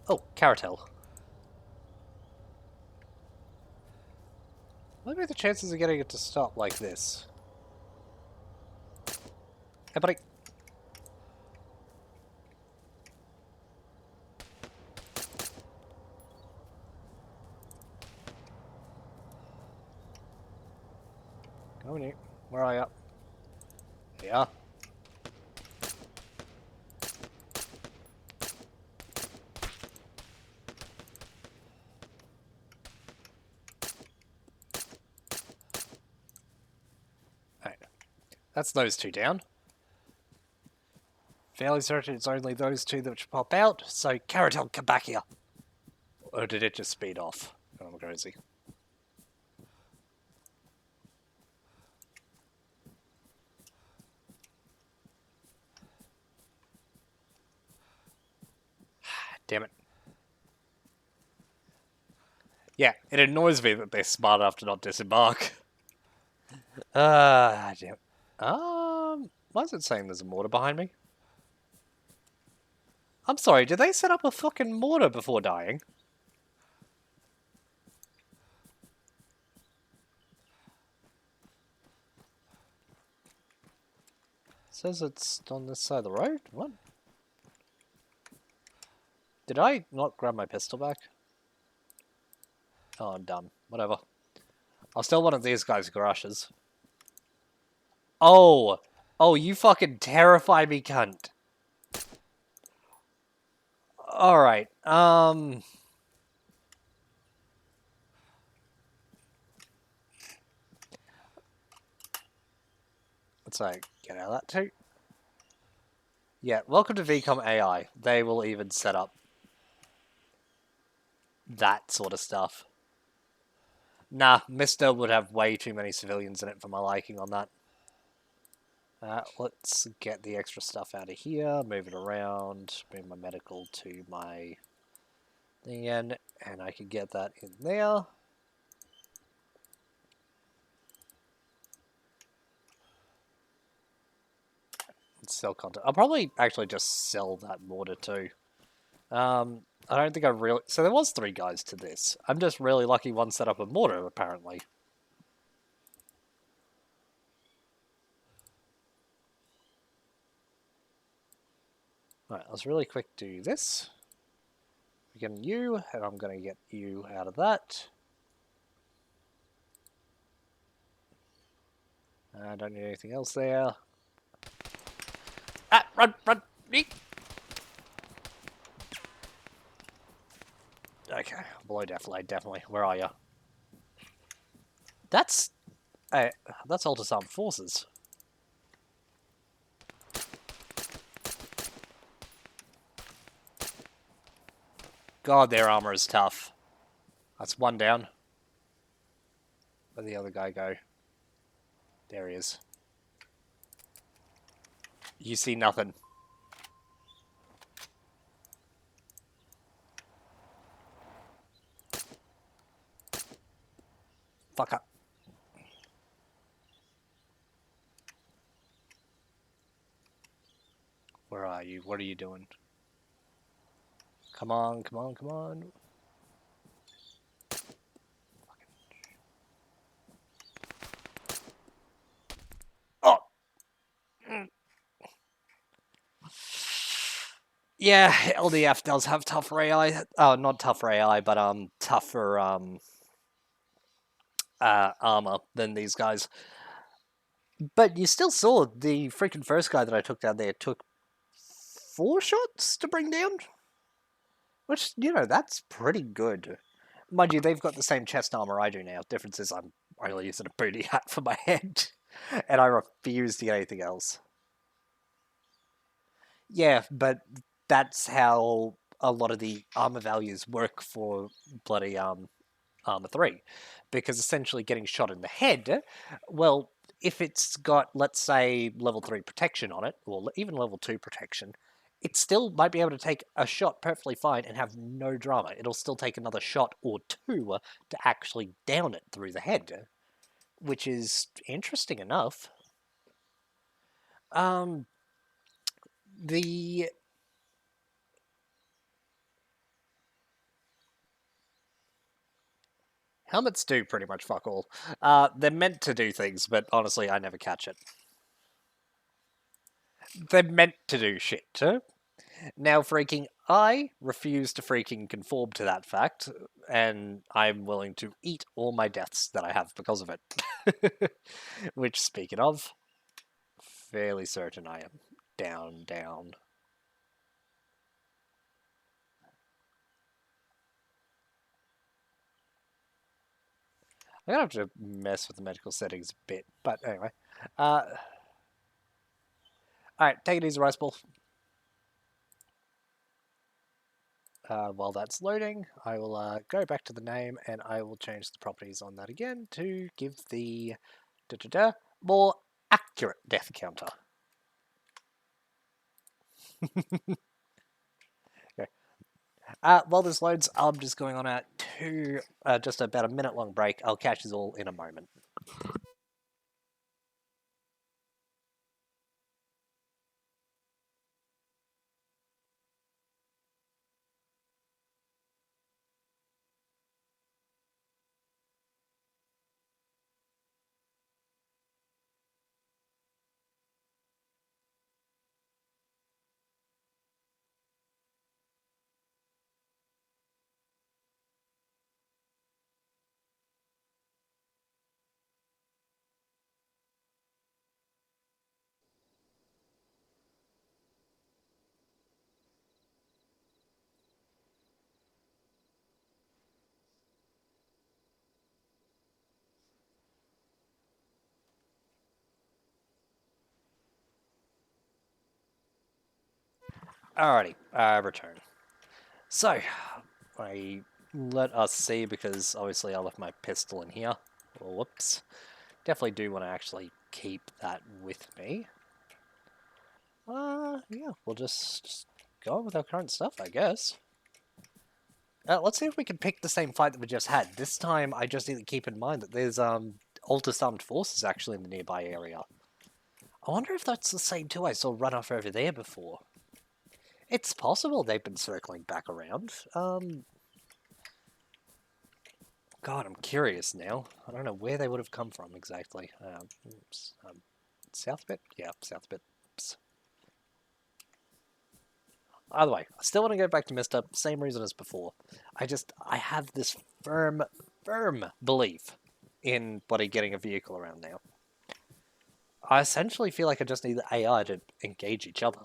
Speaker 1: Oh, Caratel. What are the chances of getting it to stop like this? Hey, buddy. Come in here. Where are you? Yeah. Alright. That's those 2 down. Fairly certain it's only those 2 that should pop out, so Caratel, come back here. Or did it just speed off? Oh, I'm crazy. Damn it. Yeah, it annoys me that they're smart enough to not disembark. Damn. Why is it saying there's a mortar behind me? I'm sorry, did they set up a fucking mortar before dying? It says it's on this side of the road? What? Did I not grab my pistol back? Oh, I'm dumb. Whatever. I'll steal one of these guys' garages. Oh! Oh, you fucking terrify me, cunt. Alright, let's like, get out of that too. Yeah, welcome to VCOM AI. They will even set up that sort of stuff. Nah, Msta would have way too many civilians in it for my liking on that. Let's get the extra stuff out of here, move it around, move my medical to my thing in, and I can get that in there. Sell content. I'll probably actually just sell that mortar too. I don't think I really... So there was 3 guys to this. I'm just really lucky one set up a mortar, apparently. Alright, let's really quick do this. We're getting you, and I'm going to get you out of that. I don't need anything else there. Ah, run, run! Eek. Okay, below definitely. Where are you? That's Altus Armed Forces. God, their armor is tough. That's one down. Where'd the other guy go? There he is. You see nothing. Fuck up. Where are you? What are you doing? Come on, come on, come on. Oh! Yeah, LDF does have tougher AI. Oh, not tougher AI, but tougher armor than these guys. But you still saw the freaking first guy that I took down there took 4 shots to bring down? Which, you know, that's pretty good. Mind you, they've got the same chest armor I do now. Difference is I'm only using a booty hat for my head. And I refuse to get anything else. Yeah, but that's how a lot of the armor values work for bloody Arma 3. Because essentially getting shot in the head, well, if it's got, let's say, level 3 protection on it, or even level 2 protection, it still might be able to take a shot perfectly fine and have no drama. It'll still take another shot or 2 to actually down it through the head, which is interesting enough. The helmets do pretty much fuck all. They're meant to do things, but honestly, I never catch it. They're meant to do shit. Now, freaking, I refuse to freaking conform to that fact, and I'm willing to eat all my deaths that I have because of it. Which, speaking of, fairly certain I am. Down, down. I'm gonna have to mess with the medical settings a bit, but anyway. Alright, take it easy, Rice Ball. While that's loading, I will go back to the name and I will change the properties on that again to give the more accurate death counter. Okay. While this loads, I'm just going on a just about a minute long break. I'll catch you all in a moment. Alrighty, return. So, let us see, because obviously I left my pistol in here. Well, whoops. Definitely do want to actually keep that with me. Yeah, we'll just go with our current stuff, I guess. Let's see if we can pick the same fight that we just had. This time, I just need to keep in mind that there's, Altus Armed Forces actually in the nearby area. I wonder if that's the same two I saw run off over there before. It's possible they've been circling back around. God, I'm curious now. I don't know where they would have come from exactly. South bit? Yeah, south bit. Oops. Either way, I still want to go back to Msta, same reason as before. I have this firm belief in Buddy getting a vehicle around now. I essentially feel like I just need the AI to engage each other.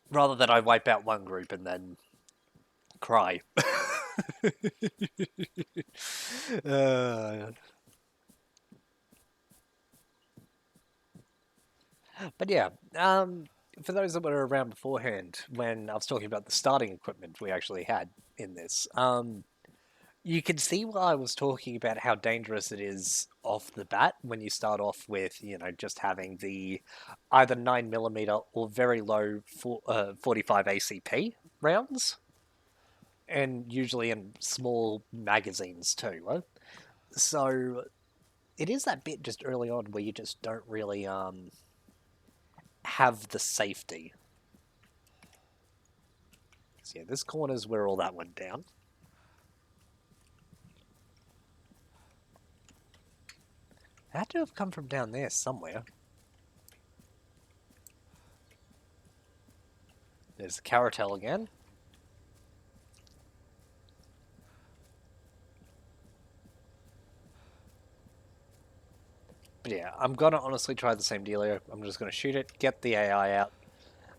Speaker 1: Rather than I wipe out one group and then cry. uh, but yeah, for those that were around beforehand, when I was talking about the starting equipment we actually had in this, you can see why I was talking about how dangerous it is off the bat when you start off with, just having the either 9mm or very low 45 ACP rounds, and usually in small magazines too. Right? So it is that bit just early on where you just don't really have the safety. So yeah, this corner's where all that went down. It had to have come from down there somewhere. There's the Caratel again. But yeah, I'm gonna honestly try the same dealio. I'm just gonna shoot it, get the AI out.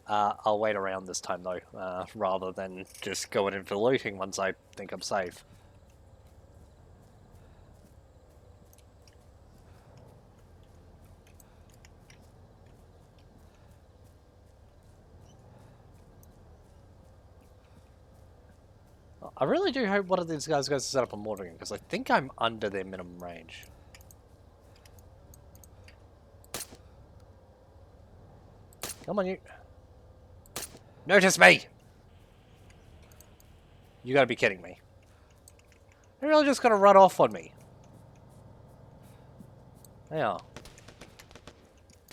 Speaker 1: I'll wait around this time though, rather than just going in for looting once I think I'm safe. I really do hope one of these guys goes to set up a mortaring, because I think I'm under their minimum range. Come on, you. Notice me! You gotta be kidding me. They're really just gonna run off on me. They are.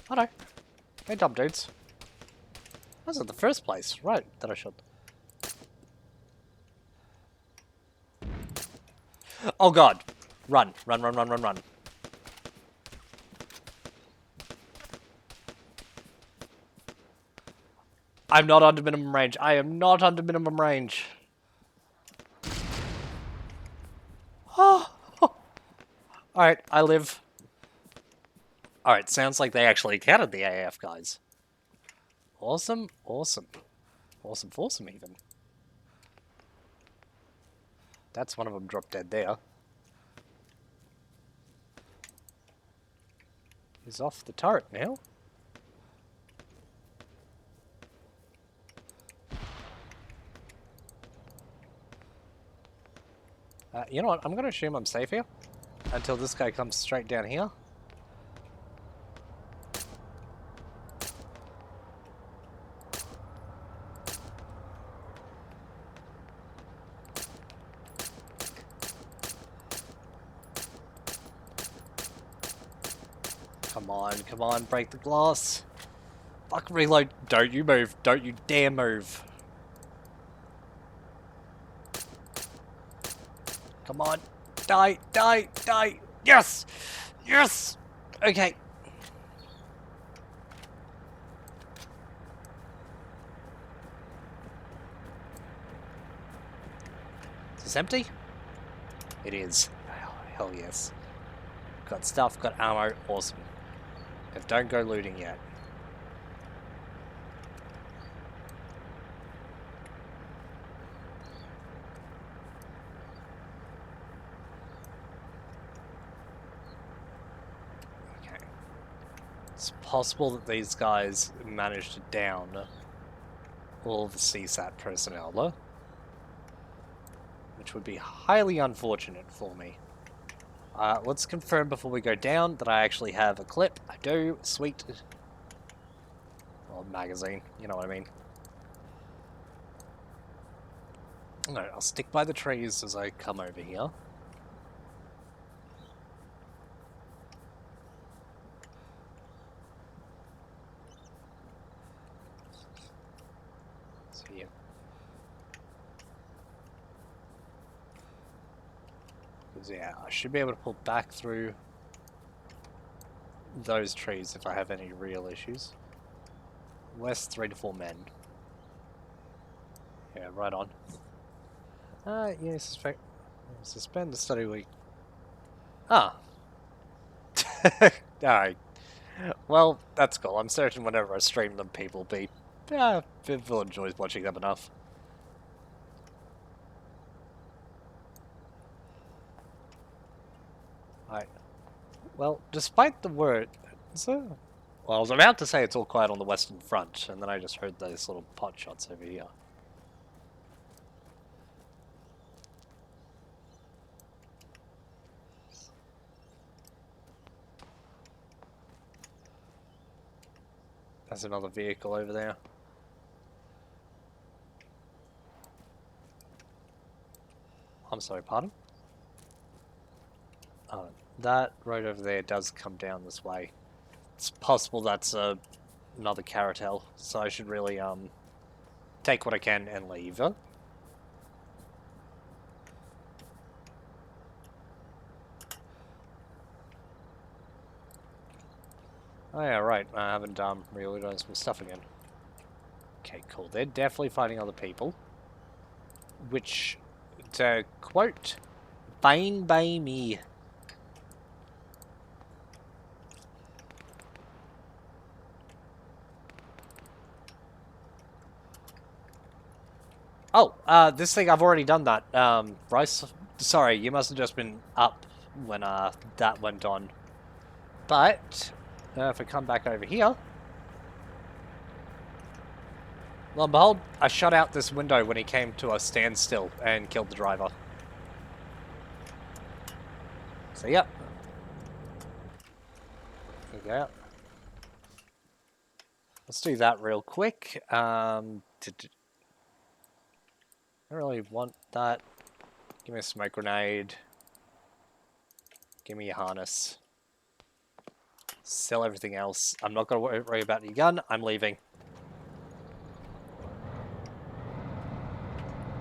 Speaker 1: Oh no. Hey, dumb dudes. That was in the first place. Right, that I should. Oh god. Run. Run, run, run, run, run. I'm not under minimum range. I am not under minimum range. Oh. Alright, I live. Alright, sounds like they actually counted the AF guys. Awesome, awesome. Awesome foursome even. That's one of them dropped dead there. He's off the turret now. You know what? I'm going to assume I'm safe here until this guy comes straight down here. Come on, break the glass. Fuck, reload. Don't you move. Don't you dare move. Come on. Die, die, die. Yes! Yes! Okay. Is this empty? It is. Oh, hell yes. Got stuff, got ammo. Awesome. But don't go looting yet. It's possible that these guys managed to down all the CSAT personnel, though, which would be highly unfortunate for me. Let's confirm before we go down that I actually have a clip. I do. Sweet. Well, magazine. You know what I mean. No, I'll stick by the trees as I come over here. So, yeah. Because, yeah, I should be able to pull back through those trees if I have any real issues. West, 3 to 4 men. Yeah, right on. Yeah, suspend the study week. Ah. Alright. Well, that's cool. I'm certain whenever I stream them, people people enjoys watching them enough. Alright. Well, despite the word... So... Well, I was about to say it's all quiet on the Western Front, and then I just heard those little pot shots over here. There's another vehicle over there. I'm sorry, pardon? That road over there does come down this way. It's possible that's another carousel, so I should really take what I can and leave. Oh yeah, right. I haven't reorganized my stuff again. Okay, cool. They're definitely fighting other people. Which, to quote, fine by me. Oh, this thing, I've already done that. Bryce, sorry, you must have just been up when that went on. But, if I come back over here, lo and behold, I shut out this window when he came to a standstill and killed the driver. So, yep. Okay. Let's do that real quick. I don't really want that. Give me a smoke grenade. Give me a harness. Sell everything else. I'm not going to worry about your gun. I'm leaving.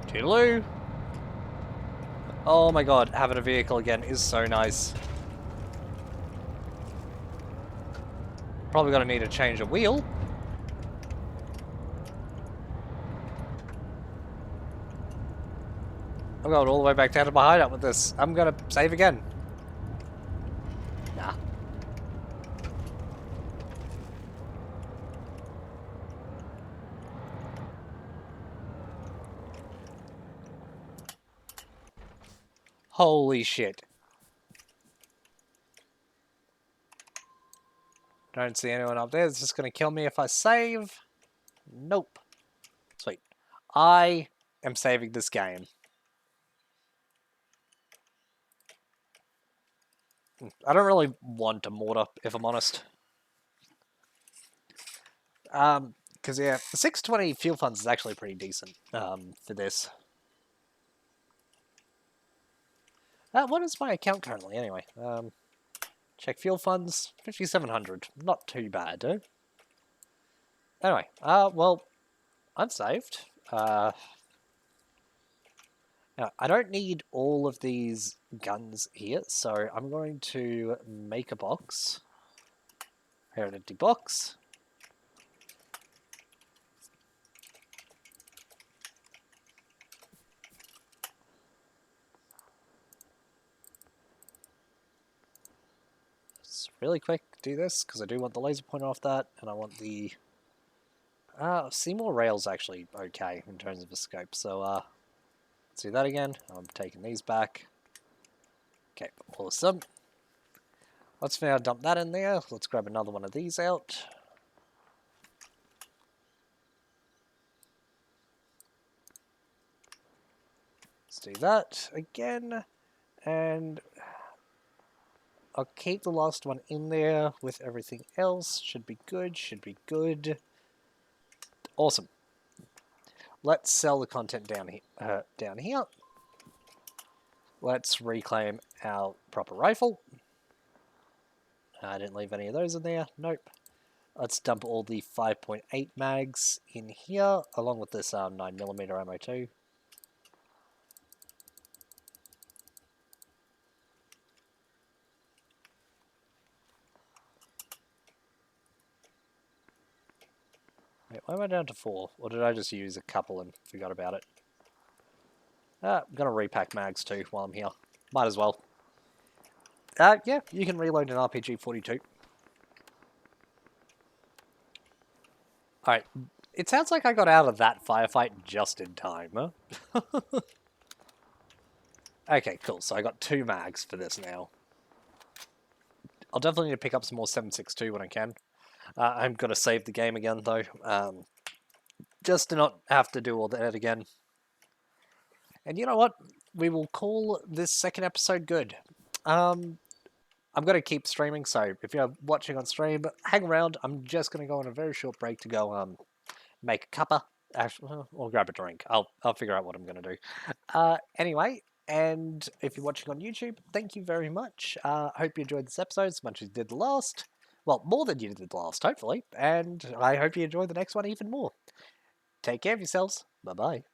Speaker 1: Toodaloo! Oh my god, having a vehicle again is so nice. Probably going to need to change a wheel. I'm going all the way back down to my hideout with this. I'm going to save again. Nah. Holy shit. Don't see anyone up there. It's just going to kill me if I save. Nope. Sweet. I am saving this game. I don't really want a mortar, if I'm honest. Because, yeah, the 620 fuel funds is actually pretty decent for this. What is my account currently, anyway? Check fuel funds, 5,700. Not too bad, though. Anyway, well, I'm saved. Now, I don't need all of these guns here, so I'm going to make a box. Here, an empty box. Let's really quick do this, because I do want the laser pointer off that, and I want the... Seymour Rail's actually okay in terms of a scope, so let's do that again. I'm taking these back. Okay, awesome. Let's now dump that in there. Let's grab another one of these out. Let's do that again. And I'll keep the last one in there with everything else. Should be good, should be good. Awesome. Let's sell the content down here. Let's reclaim our proper rifle. I didn't leave any of those in there. Nope. Let's dump all the 5.8 mags in here, along with this 9mm ammo too. Wait, why am I down to 4? Or did I just use a couple and forgot about it? I'm gonna repack mags too while I'm here. Might as well. Yeah, you can reload an RPG-42. Alright, it sounds like I got out of that firefight just in time, huh? Okay, cool, so I got 2 mags for this now. I'll definitely need to pick up some more 7.62 when I can. I'm gonna save the game again, though. Just to not have to do all that again. And you know what? We will call this second episode good. I'm going to keep streaming, so if you're watching on stream, hang around. I'm just going to go on a very short break to go make a cuppa, or grab a drink. I'll figure out what I'm going to do. Anyway, and if you're watching on YouTube, thank you very much. Hope you enjoyed this episode as much as you did the last. Well, more than you did the last, hopefully. And I hope you enjoy the next one even more. Take care of yourselves. Bye-bye.